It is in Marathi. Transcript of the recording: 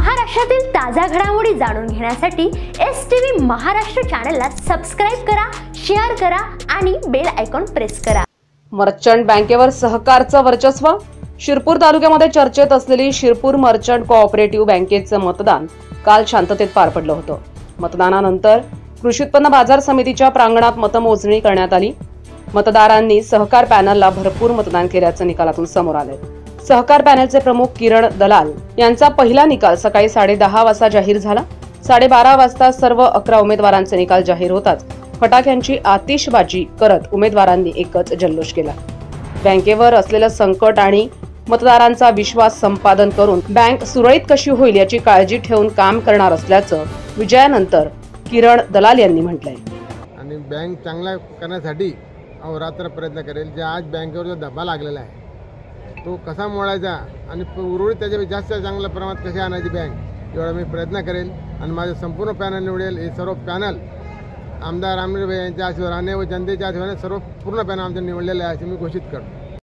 महाराष्ट्रातील ताज्या घडामोडी जाणून घेण्यासाठी STV महाराष्ट्र चॅनलला सबस्क्राइब करा, शेअर करा आणि बेल आयकॉन प्रेस करा। मर्चंट बँकेवर सहकारचं वर्चस्व। शिरपूर तालुक्यामध्ये चर्चेत असलेली शिरपूर मर्चंट कोऑपरेटिव्ह बँकेचं मतदान काल शांततेत पार पडलं होतं। मतदानानंतर कृषी उत्पन्न बाजार समितीच्या प्रांगणात मतमोजणी करण्यात आली। मतदारांनी सहकार पॅनलला भरपूर मतदान केल्याचं निकालातून समोर आलंय। सहकार पॅनलचे प्रमुख किरण दलाल यांचा पहिला निकाल सकाळी 10:30 वाजता जाहीर झाला। 12:30 वाजता सर्व 11 उमेदवारांचे निकाल जाहीर होताच फटाक्यांची आतिषबाजी करत उमेदवारांनी एकच जल्लोष केला। बँकेवर असलेलं संकट आणि मतदारांचा विश्वास संपादन करून बँक सुरळीत कशी होईल याची काळजी ठेवून काम करणार असल्याचं विजयानंतर किरण दलाल यांनी म्हटलंय। आणि बँक चांगला करण्यासाठी अहोरात्र प्रयत्न करेल। जे आज बँकेवर जो धब्बा लागलेला आहे तो कसा मोडायचा आणि उर्वरित त्याच्या जास्त चांगल्या प्रमाणात कशी आणायची बँक एवढा मी प्रयत्न करेल। आणि माझे संपूर्ण पॅनल निवडेल। हे सर्व पॅनल आमदार आमिर भाई यांच्या आशीर्वादाने व जनतेच्या आशीर्वादाने सर्व पूर्ण पॅनल आमचे निवडलेले आहे असे मी घोषित करतो।